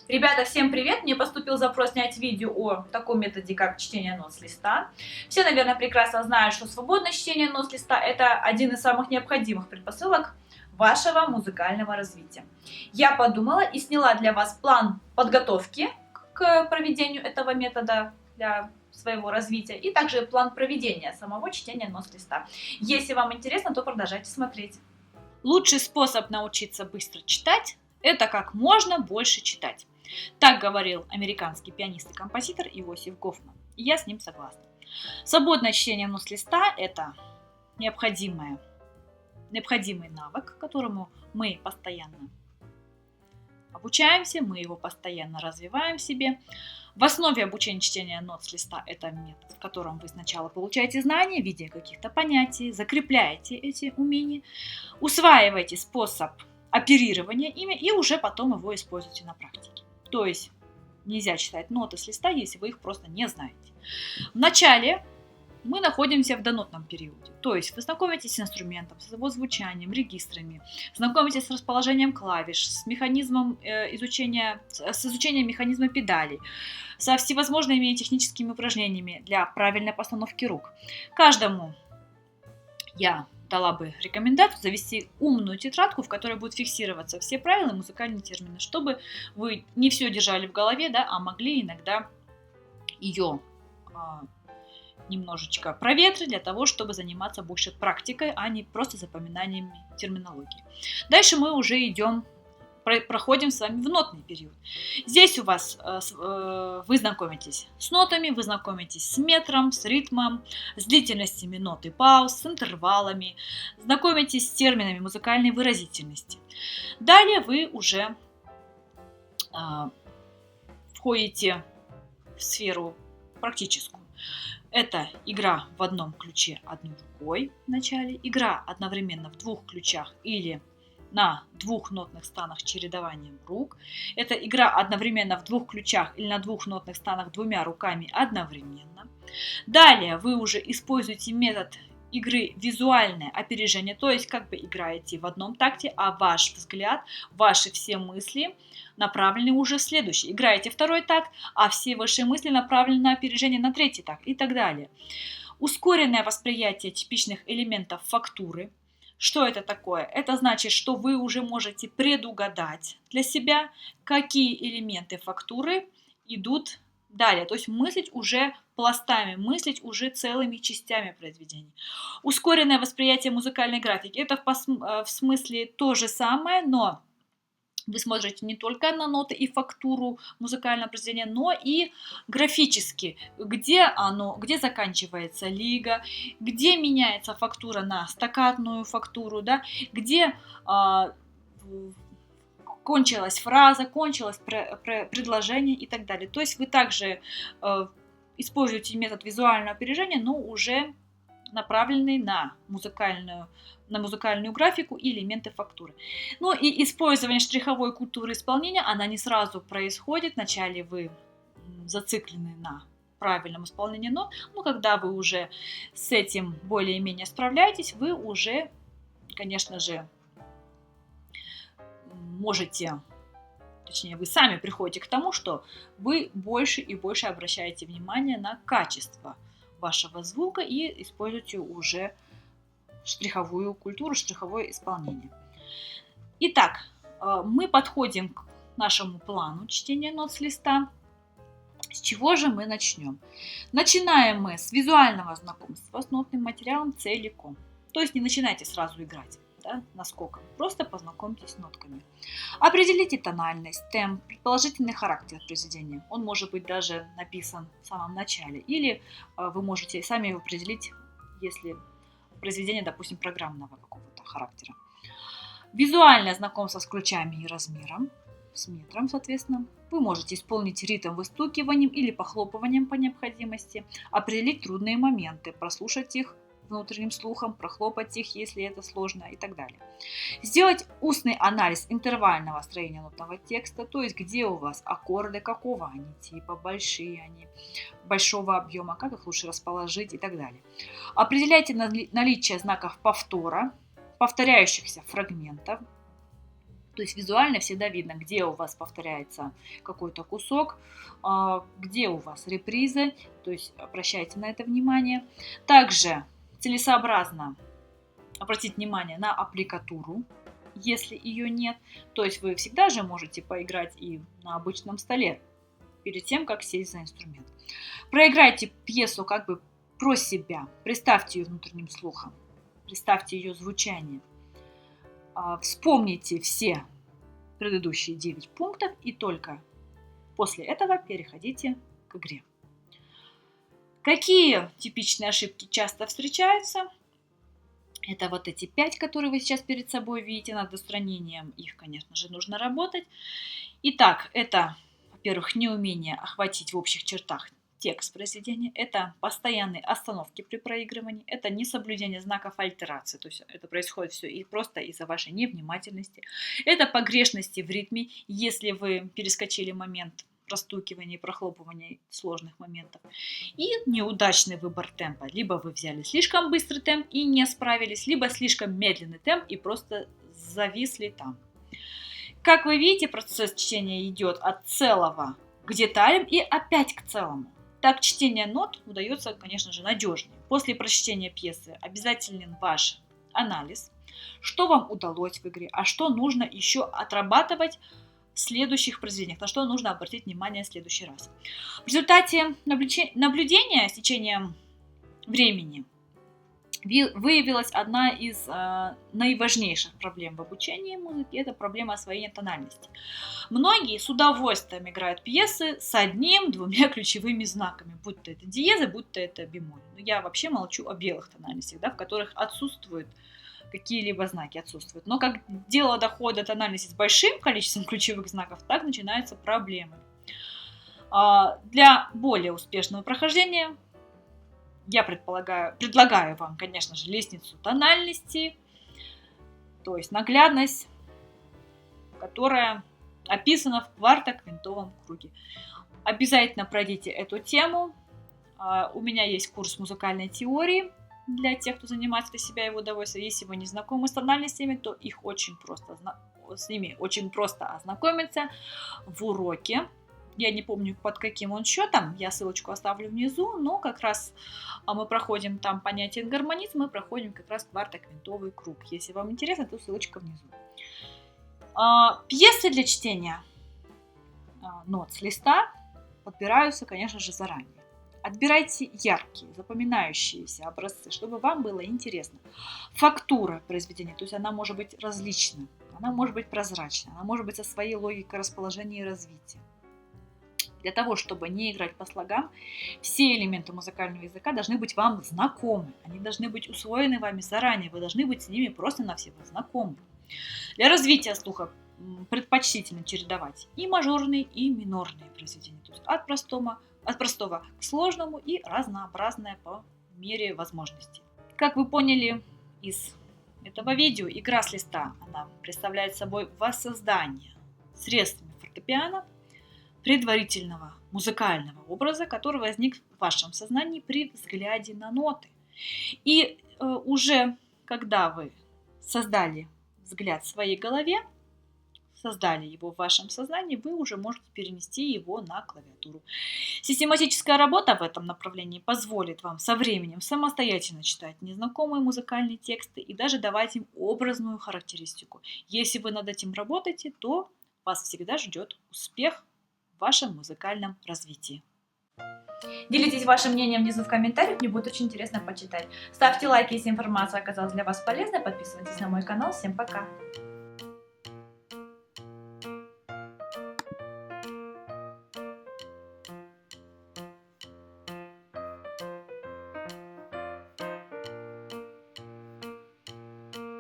Ребята, всем привет! Мне поступил запрос снять видео о таком методе, как чтение нот с листа. Все, наверное, прекрасно знают, что свободное чтение нот с листа – это один из самых необходимых предпосылок вашего музыкального развития. Я подумала и сняла для вас план подготовки к проведению этого метода для своего развития и также план проведения самого чтения нот с листа. Если вам интересно, то продолжайте смотреть. Лучший способ научиться быстро читать – это как можно больше читать. Так говорил американский пианист и композитор Иосиф Гофман. И я с ним согласна. Свободное чтение нот с листа – это необходимый навык, которому мы постоянно обучаемся, мы его постоянно развиваем в себе. В основе обучения чтения нот с листа это метод, в котором вы сначала получаете знания в виде каких-то понятий, закрепляете эти умения, усваиваете способ оперирования ими и уже потом его используете на практике. То есть нельзя читать ноты с листа, если вы их просто не знаете. Вначале мы находимся в донотном периоде. То есть вы знакомитесь с инструментом, с его звучанием, регистрами, знакомитесь с расположением клавиш, с механизмом изучением механизма педалей, со всевозможными техническими упражнениями для правильной постановки рук. Каждому я дала бы рекомендацию завести умную тетрадку, в которой будут фиксироваться все правила и музыкальные термины, чтобы вы не все держали в голове, да, а могли иногда ее немножечко проветрить для того, чтобы заниматься больше практикой, а не просто запоминанием терминологии. Дальше мы уже проходим с вами в нотный период. Здесь у вас вы знакомитесь с нотами, вы знакомитесь с метром, с ритмом, с длительностями нот и пауз, с интервалами, знакомитесь с терминами музыкальной выразительности. Далее вы уже входите в сферу практическую. Это игра в одном ключе одной рукой в начале, игра одновременно в двух ключах или на двух нотных станах чередованием рук. Это игра одновременно в двух ключах или на двух нотных станах двумя руками одновременно. Далее вы уже используете метод игры визуальное опережение, то есть как бы играете в одном такте, а ваш взгляд, ваши все мысли направлены уже в следующий. Играете второй такт, а все ваши мысли направлены на опережение на третий такт и так далее. Ускоренное восприятие типичных элементов фактуры. Что это такое? Это значит, что вы уже можете предугадать для себя, какие элементы фактуры идут далее. То есть мыслить уже пластами, мыслить уже целыми частями произведений. Ускоренное восприятие музыкальной графики. Это в смысле то же самое, но вы смотрите не только на ноты и фактуру музыкального произведения, но и графически, где заканчивается лига, где меняется фактура на стаккатную фактуру, да, где кончилась фраза, кончилось предложение и так далее. То есть вы также используете метод визуального опережения, но уже направленный на музыкальную графику и элементы фактуры. Ну и использование штриховой культуры исполнения, она не сразу происходит. Вначале вы зациклены на правильном исполнении нот, но когда вы уже с этим более-менее справляетесь, вы уже, конечно же, вы сами приходите к тому, что вы больше и больше обращаете внимание на качество вашего звука и используйте уже штриховую культуру, штриховое исполнение. Итак, мы подходим к нашему плану чтения нот с листа. С чего же мы начнем? Начинаем мы с визуального знакомства с нотным материалом целиком. То есть не начинайте сразу играть, да, наскоком. Просто познакомьтесь с нотками. Определите тональность, темп, предположительный характер произведения. Он может быть даже написан в самом начале. Или вы можете сами его определить, если произведение, допустим, программного какого-то характера. Визуальное знакомство с ключами и размером, с метром, соответственно. Вы можете исполнить ритм выстукиванием или похлопыванием по необходимости, определить трудные моменты, прослушать их внутренним слухом, прохлопать их, если это сложно и так далее. Сделать устный анализ интервального строения нотного текста, то есть где у вас аккорды, какого они типа, большие они, большого объема, как их лучше расположить и так далее. Определяйте наличие знаков повтора, повторяющихся фрагментов. То есть визуально всегда видно, где у вас повторяется какой-то кусок, где у вас репризы, то есть обращайте на это внимание. Также целесообразно обратить внимание на аппликатуру, если ее нет. То есть вы всегда же можете поиграть и на обычном столе, перед тем, как сесть за инструмент. Проиграйте пьесу как бы про себя, представьте ее внутренним слухом, представьте ее звучание. Вспомните все предыдущие 9 пунктов и только после этого переходите к игре. Какие типичные ошибки часто встречаются? Это вот эти 5, которые вы сейчас перед собой видите. Над устранением их, конечно же, нужно работать. Итак, это, во-первых, неумение охватить в общих чертах текст произведения, это постоянные остановки при проигрывании, это несоблюдение знаков альтерации, то есть это происходит все и просто из-за вашей невнимательности, это погрешности в ритме, если вы перескочили момент простукивания и прохлопывания сложных моментов, и неудачный выбор темпа, либо вы взяли слишком быстрый темп и не справились, либо слишком медленный темп и просто зависли там. Как вы видите, процесс чтения идет от целого к деталям и опять к целому. Так чтение нот удается, конечно же, надежнее. После прочтения пьесы обязателен ваш анализ, что вам удалось в игре, а что нужно еще отрабатывать в следующих произведениях, на что нужно обратить внимание в следующий раз. В результате наблюдения с течением времени выявилась одна из наиважнейших проблем в обучении музыки – это проблема освоения тональности. Многие с удовольствием играют пьесы с одним-двумя ключевыми знаками, будь то это диезы, будь то это бемоль. Но я вообще молчу о белых тональностях, да, в которых отсутствуют какие-либо знаки. Но как дело доходит до тональности с большим количеством ключевых знаков, так начинаются проблемы. Для более успешного прохождения я предлагаю вам, конечно же, лестницу тональности, то есть наглядность, которая описана в квартоквинтовом круге. Обязательно пройдите эту тему. У меня есть курс музыкальной теории для тех, кто занимается для себя и в удовольствие. Если вы не знакомы с тональностями, то с ними очень просто ознакомиться в уроке. Я не помню, под каким он счетом, я ссылочку оставлю внизу, но как раз мы проходим там понятие гармонизм, мы проходим как раз квартоквинтовый круг. Если вам интересно, то ссылочка внизу. Пьесы для чтения нот с листа подбираются, конечно же, заранее. Отбирайте яркие, запоминающиеся образцы, чтобы вам было интересно. Фактура произведения, то есть она может быть различна, она может быть прозрачна, она может быть со своей логикой расположения и развития. Для того, чтобы не играть по слогам, все элементы музыкального языка должны быть вам знакомы. Они должны быть усвоены вами заранее. Вы должны быть с ними просто навсегда знакомы. Для развития слуха предпочтительно чередовать и мажорные, и минорные произведения. То есть от простого к сложному и разнообразное по мере возможностей. Как вы поняли из этого видео, игра с листа, она представляет собой воссоздание средствами фортепиано предварительного музыкального образа, который возник в вашем сознании при взгляде на ноты. И уже когда вы создали взгляд в своей голове, создали его в вашем сознании, вы уже можете перенести его на клавиатуру. Систематическая работа в этом направлении позволит вам со временем самостоятельно читать незнакомые музыкальные тексты и даже давать им образную характеристику. Если вы над этим работаете, то вас всегда ждет успех в вашем музыкальном развитии. Делитесь вашим мнением внизу в комментариях, мне будет очень интересно почитать. Ставьте лайки, если информация оказалась для вас полезной, подписывайтесь на мой канал. Всем пока!